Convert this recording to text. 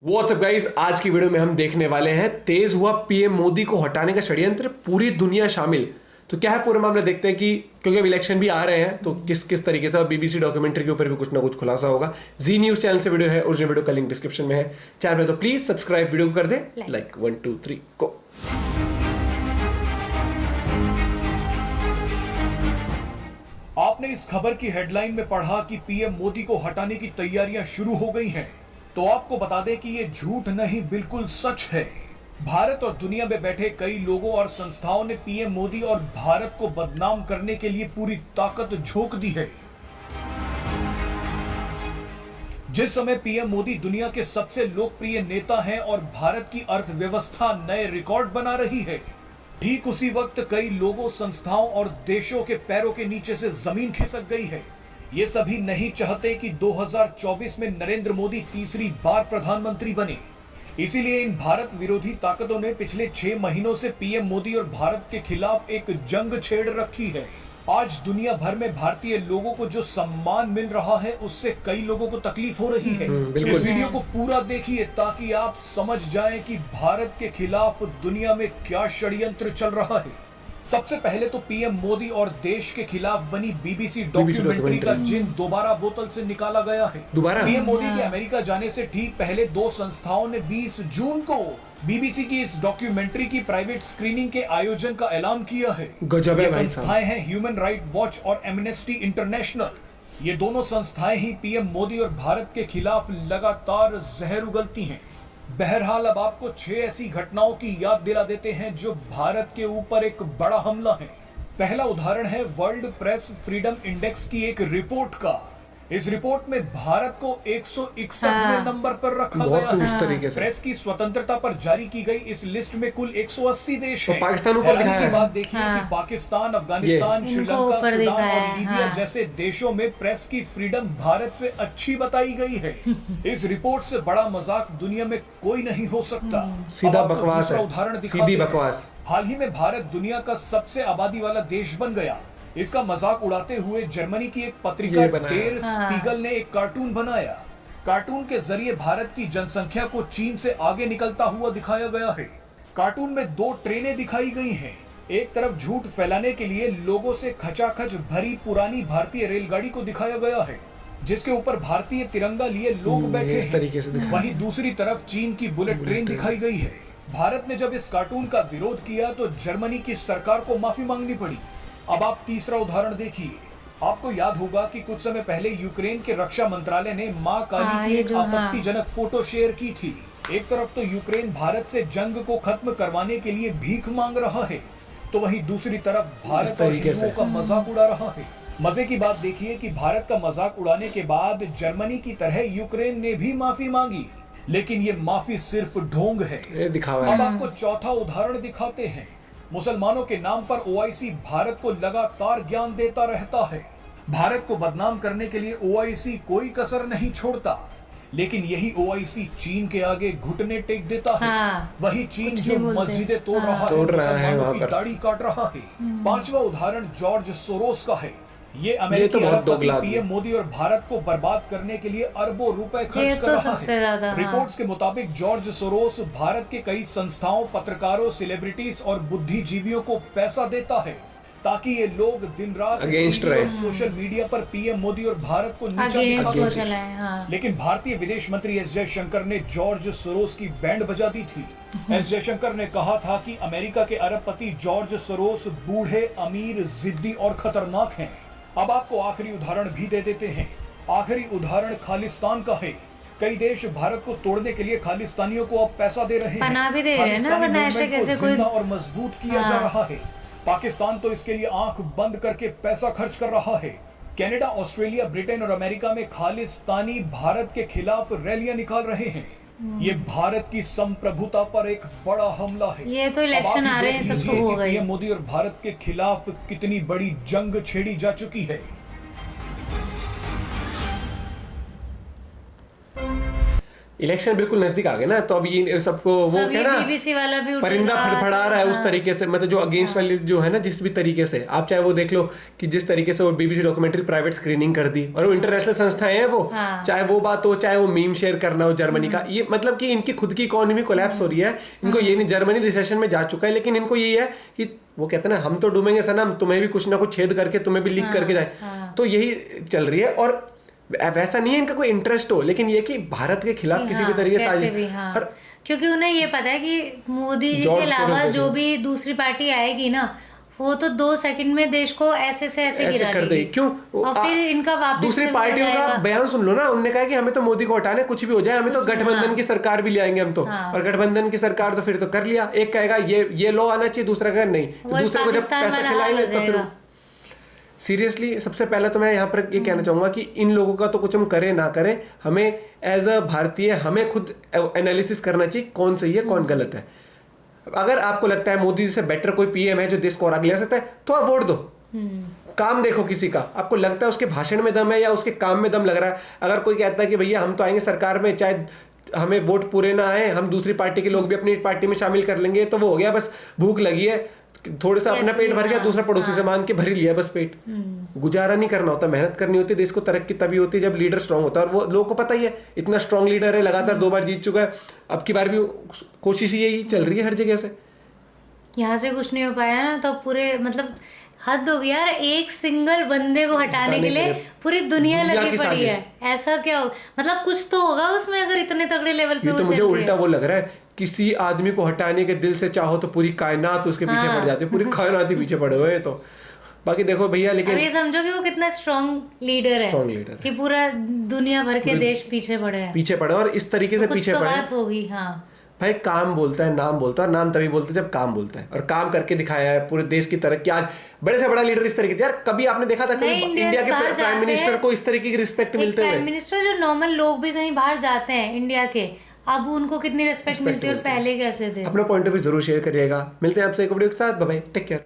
WhatsApp guys, आज की video में हम देखने वाले हैं तेज हुआ पीएम मोदी को हटाने का षड्यंत्र, पूरी दुनिया शामिल। तो क्या है पूरा मामला, देखते हैं कि क्योंकि अब इलेक्शन भी आ रहे हैं तो किस किस तरीके से, और बीबीसी डॉक्यूमेंट्री के ऊपर भी कुछ ना कुछ खुलासा होगा। जी न्यूज चैनल से वीडियो है, ओरिजिनल वीडियो का लिंक डिस्क्रिप्शन में है। चैनल में तो प्लीज सब्सक्राइब, वीडियो को कर दे लाइक 1 2 3 को। आपने इस खबर की हेडलाइन में पढ़ा कि पीएम मोदी को हटाने की तैयारियां शुरू हो गई हैं, तो आपको बता दें कि ये झूठ नहीं, बिल्कुल सच है। भारत और दुनिया में बैठे कई लोगों और संस्थाओं ने पीएम मोदी और भारत को बदनाम करने के लिए पूरी ताकत झोंक दी है। जिस समय पीएम मोदी दुनिया के सबसे लोकप्रिय नेता हैं और भारत की अर्थव्यवस्था नए रिकॉर्ड बना रही है, ठीक उसी वक्त कई लोगों, संस्थाओं और देशों के पैरों के नीचे से जमीन खिसक गई है। ये सभी नहीं चाहते कि 2024 में नरेंद्र मोदी तीसरी बार प्रधानमंत्री बने। इसीलिए इन भारत विरोधी ताकतों ने पिछले 6 महीनों से पीएम मोदी और भारत के खिलाफ एक जंग छेड़ रखी है। आज दुनिया भर में भारतीय लोगों को जो सम्मान मिल रहा है, उससे कई लोगों को तकलीफ हो रही है। इस वीडियो को पूरा देखिए ताकि आप समझ जाएं कि भारत के खिलाफ दुनिया में क्या षड्यंत्र चल रहा है। सबसे पहले तो पीएम मोदी और देश के खिलाफ बनी बीबीसी डॉक्यूमेंट्री का जिन दोबारा बोतल से निकाला गया है। पीएम मोदी के अमेरिका जाने से ठीक पहले 2 संस्थाओं ने 20 जून को बीबीसी की इस डॉक्यूमेंट्री की प्राइवेट स्क्रीनिंग के आयोजन का ऐलान किया है। ये संस्थाएं हैं ह्यूमन राइट वॉच और एमनेस्टी इंटरनेशनल। ये दोनों संस्थाएं ही पीएम मोदी और भारत के खिलाफ लगातार जहर उगलती हैं। बहरहाल अब आपको 6 ऐसी घटनाओं की याद दिला देते हैं जो भारत के ऊपर एक बड़ा हमला है। पहला उदाहरण है वर्ल्ड प्रेस फ्रीडम इंडेक्स की एक रिपोर्ट का। इस रिपोर्ट में भारत को 161वें नंबर पर रखा गया है। प्रेस की स्वतंत्रता पर जारी की गई इस लिस्ट में कुल 180 देश हैं। पाकिस्तान ऊपर दिखाया की बात देखिए कि पाकिस्तान, अफगानिस्तान, श्रीलंका, सूडान और लीबिया जैसे देशों में प्रेस की फ्रीडम भारत से अच्छी बताई गई है। इस रिपोर्ट से बड़ा मजाक दुनिया में कोई नहीं हो सकता। सीधा बकवास है, उदाहरण सीधी बकवास। हाल ही में भारत दुनिया का सबसे आबादी वाला देश बन गया। इसका मजाक उड़ाते हुए जर्मनी की एक पत्रिका डेर स्पीगल ने एक कार्टून बनाया। कार्टून के जरिए भारत की जनसंख्या को चीन से आगे निकलता हुआ दिखाया गया है। कार्टून में 2 ट्रेनें दिखाई गई हैं। एक तरफ झूठ फैलाने के लिए लोगों से खचाखच भरी पुरानी भारतीय रेलगाड़ी को दिखाया गया है, जिसके ऊपर भारतीय तिरंगा लिए लोग बैठे हैं। वहीं दूसरी तरफ चीन की बुलेट ट्रेन दिखाई गई है। भारत ने जब इस कार्टून का विरोध किया तो जर्मनी की सरकार को माफी मांगनी पड़ी। अब आप तीसरा उदाहरण देखिए। आपको याद होगा कि कुछ समय पहले यूक्रेन के रक्षा मंत्रालय ने मां काली की एक आपत्तिजनक फोटो शेयर की थी। एक तरफ तो यूक्रेन भारत से जंग को खत्म करवाने के लिए भीख मांग रहा है, तो वहीं दूसरी तरफ भारत और हिंदुओं का मजाक उड़ा रहा है। मजे की बात देखिए कि भारत का मजाक उड़ाने के बाद जर्मनी की तरह यूक्रेन ने भी माफी मांगी, लेकिन ये माफी सिर्फ ढोंग है। अब आपको चौथा उदाहरण दिखाते हैं। मुसलमानों के नाम पर ओआईसी भारत को लगातार ज्ञान देता रहता है। भारत को बदनाम करने के लिए ओआईसी कोई कसर नहीं छोड़ता, लेकिन यही ओआईसी चीन के आगे घुटने टेक देता है। वही चीन जो मस्जिदें तोड़ रहा है, मुसलमानों की दाढ़ी काट रहा है। 5वां उदाहरण जॉर्ज सोरोस का है। ये अमेरिकी अरबपति पीएम मोदी और भारत को बर्बाद करने के लिए अरबों रुपए खर्च कर रहा है। रिपोर्ट्स के मुताबिक जॉर्ज सोरोस भारत के कई संस्थाओं, पत्रकारों, सेलिब्रिटीज और बुद्धिजीवियों को पैसा देता है ताकि ये लोग दिन रात सोशल मीडिया पर पीएम मोदी और भारत को नीचा दिखा सकें। लेकिन भारतीय विदेश मंत्री एस जयशंकर ने जॉर्ज सोरोस की बैंड बजा दी थी। एस जयशंकर ने कहा था कि अमेरिका के अरबपति जॉर्ज सोरोस बूढ़े, अमीर, जिद्दी और खतरनाक हैं। अब आपको आखिरी उदाहरण भी दे देते हैं। आखिरी उदाहरण खालिस्तान का है। कई देश भारत को तोड़ने के लिए खालिस्तानियों को अब पैसा दे रहे हैं। बना भी दे रहे हैं ना, वरना ऐसे कैसे कोई और मजबूत किया जा रहा है। पाकिस्तान तो इसके लिए आंख बंद करके पैसा खर्च कर रहा है। कनाडा, ऑस्ट्रेलिया, ब्रिटेन और अमेरिका में खालिस्तानी भारत के खिलाफ रैलियां निकाल रहे हैं। ये भारत की संप्रभुता पर एक बड़ा हमला है। ये तो इलेक्शन आ रहे हैं, सब तो हो गए। पीएम मोदी और भारत के खिलाफ कितनी बड़ी जंग छेड़ी जा चुकी है। इलेक्शन बिल्कुल नजदीक आ गए ना, तो अब ये सबको वो सब क्या ये ना बीबीसी वाला भी परिंदा उठेगा, फड़फड़ा रहा है उस हाँ। तरीके से, मतलब जो अगेंस्ट वाली जो है ना, जिस भी तरीके से आप चाहे वो देख लो कि जिस तरीके से वो बीबीसी डॉक्यूमेंट्री प्राइवेट स्क्रीनिंग कर दी, और वो इंटरनेशनल संस्थाएं हैं वो, हाँ। चाहे वो बात हो, चाहे वो मीम शेयर करना हो जर्मनी का, ये मतलब कि इनकी खुद की इकोनॉमी कोलैप्स हो रही है। इनको ये नहीं, जर्मनी रिसेशन में जा चुका है, लेकिन इनको यही है कि वो कहते हैं ना, हम तो डूबेंगे सनम, तुम्हें भी कुछ ना कुछ छेद करके तुम्हें भी लीक करके जाए। तो यही चल रही है, और वैसा नहीं है इनका कोई इंटरेस्ट हो, लेकिन ये कि भारत के खिलाफ किसी भी तरीके से हाँ। क्योंकि उन्हें ये पता है कि मोदी जी के अलावा जो भी दूसरी पार्टी आएगी ना, वो तो 2 सेकंड में देश को ऐसे से ऐसे गिरा कर देगी। क्यों? और फिर इनका वापस दूसरी पार्टियों का बयान सुन लो ना, उन्होंने कहा कि हमें तो मोदी को हटाने, कुछ भी हो जाए, हमें तो गठबंधन की सरकार भी ले आएंगे हम तो। और गठबंधन की सरकार तो फिर तो कर लिया, एक कहेगा ये लॉ आना चाहिए, दूसरा कहेगा नहीं, तो दूसरे को जब पैसा खिलाएंगे तो फिर सीरियसली। सबसे पहले तो मैं यहाँ पर ये कहना चाहूंगा कि इन लोगों का तो कुछ हम करें ना करें, हमें एज अ भारतीय हमें खुद एनालिसिस करना चाहिए कौन सही है कौन गलत है। अगर आपको लगता है मोदी जी से बेटर कोई पीएम है जो देश को और आगे ले सकता है, तो आप वोट दो। काम देखो किसी का, आपको लगता है उसके भाषण में दम है या उसके काम में दम लग रहा है। अगर कोई कहता है कि भैया हम तो आएंगे सरकार में, चाहे हमें वोट पूरे ना आए, हम दूसरी पार्टी के लोग भी अपनी पार्टी में शामिल कर लेंगे, तो वो हो गया, बस भूख लगी है, थोड़ा सा अपना पेट भर गया, दूसरा पड़ोसी से मांग के भर ही लिया बस पेट। गुजारा नहीं करना होता, मेहनत करनी होती है। देश को तरक्की तभी होती है जब लीडर स्ट्रांग होता है, और वो लोगों को पता ही है, इतना स्ट्रांग लीडर है, लगातार 2 बार जीत चुका है, अब की बार भी कोशिश यही चल रही है हर जगह से। यहाँ से कुछ नहीं हो पाया ना, तो पूरे मतलब हद हो गया यार, एक सिंगल बंदे को हटाने के लिए पूरी दुनिया लगी पड़ी है। ऐसा क्या हो, मतलब कुछ तो होगा उसमें, अगर इतने तगड़े लेवल पे तो मुझे उल्टा वो लग रहा है, किसी आदमी को हटाने के दिल से चाहो तो पूरी कायनात उसके पीछे पड़ जाती है, पूरी कायनात ही पीछे पड़े हुए हैं। तो बाकी देखो भैया, लेकिन ये समझो कि वो कितना स्ट्रॉन्ग लीडर है कि पूरा दुनिया भर के देश पीछे पड़े हैं, पीछे पड़े, और इस तरीके से पीछे पड़े। बात होगी। हाँ भाई, काम बोलता है, नाम बोलता है, और नाम तभी बोलता है जब काम बोलता है, और काम करके दिखाया है पूरे देश की तरक्की। आज बड़े से बड़ा लीडर इस तरीके से, यार कभी आपने देखा था कभी इंडिया के प्राइम मिनिस्टर को इस तरीके की रिस्पेक्ट मिलते हुए? प्राइम मिनिस्टर जो नॉर्मल लोग भी कहीं बाहर जाते हैं इंडिया के, अब उनको कितनी रिस्पेक्ट मिलती है और पहले कैसे थे? अपना पॉइंट ऑफ व्यू जरूर शेयर करिएगा। मिलते हैं आपसे एक वीडियो के साथ, बाय बाय, टेक केयर।